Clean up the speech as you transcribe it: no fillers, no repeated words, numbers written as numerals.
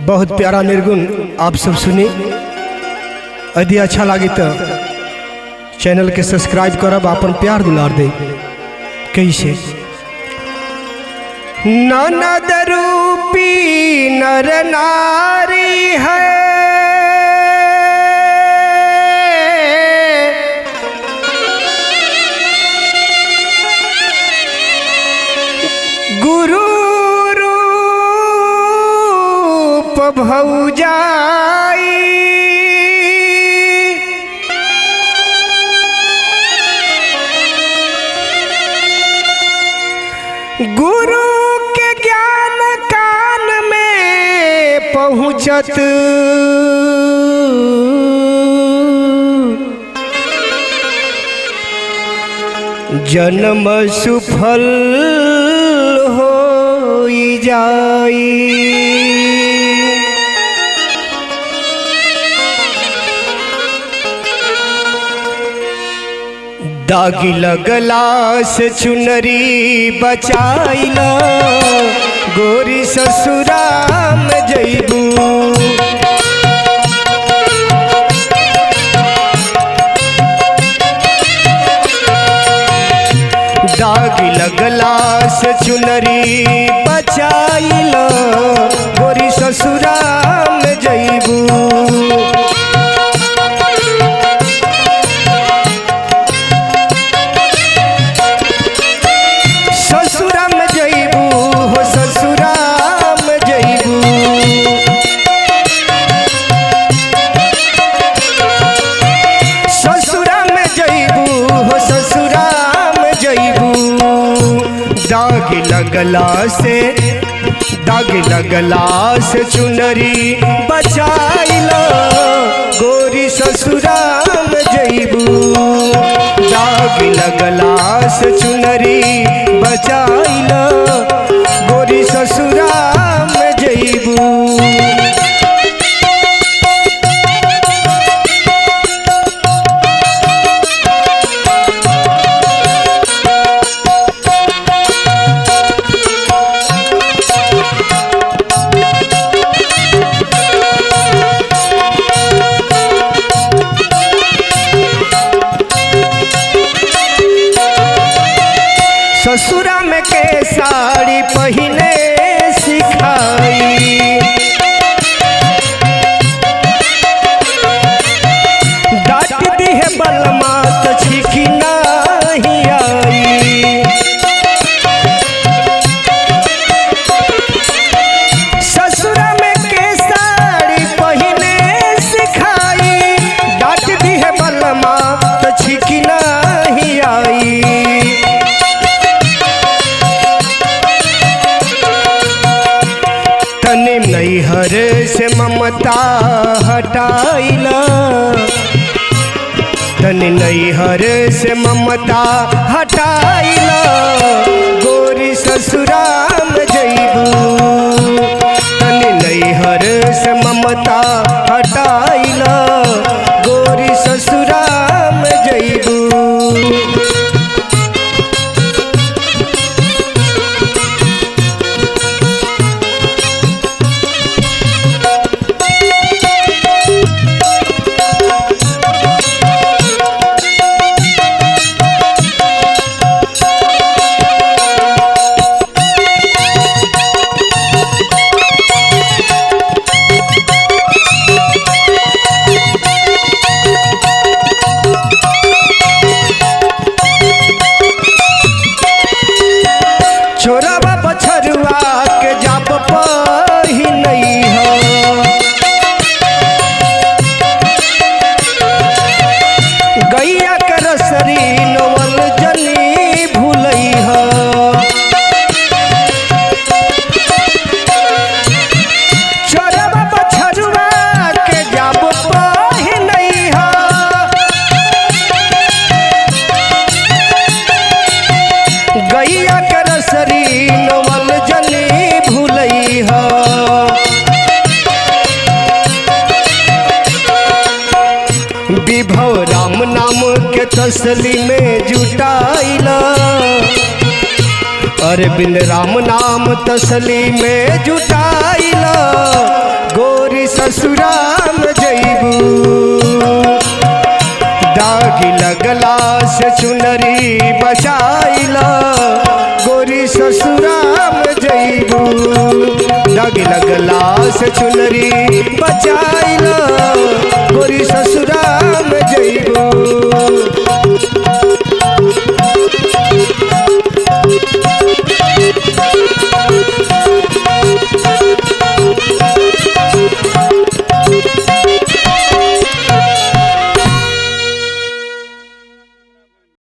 बहुत प्यारा निर्गुण आप सब सुनी। यदि अच्छा लगे तो चैनल के सब्सक्राइब करब, अपन प्यार दुलार दे। कैसे ननद रूपी नर नारी है, गुरु रूप भौजाई, गुरु के ज्ञान कान में पहुँचत, जन्म सुफल हो जाई। दागी लगला से चुनरी बचाइला, गोरी ससुरा में जइबू। दागी लगला से चुनरी बचाइला, गोरी ससुरा में जइबू। दाग लगला से चुनरी बचाइला, गोरी ससुरा में जइबू। दाग लगला से चुनरी बचाइला, गोरी ससुरा में जइबू। ससुरा में के साड़ी पहने सिखाई, डांट दी है बलमा तो छिकी नहीं आई। ससुरा में के साड़ी पहने सिखाई, डांट दी है बलमा तो छिकी नहीं आई। नैहर से ममता हटाइला, तनी नैहर से ममता हटाइला, गोरी ससुरा में जइबू। तनी नैहर से ममता हटाइला, गोरी ससुरा में जइबू। छोराबा बछरुआ के जाप पहिनई हो, गैया के रसरी नवल जनी भूलई हो। छोराबा बछरुआ के जाप पहिनई हो, गैया के रसरी नवल जनी भूलई हो। विभव राम नाम के तसली में जुटाइला, अरे बिन राम नाम तसली में जुटाइला, से चुनरी बचाइला गोरी ससुराम जइबू दाग लगला से चुनरी बचाइला गोरी ससुराम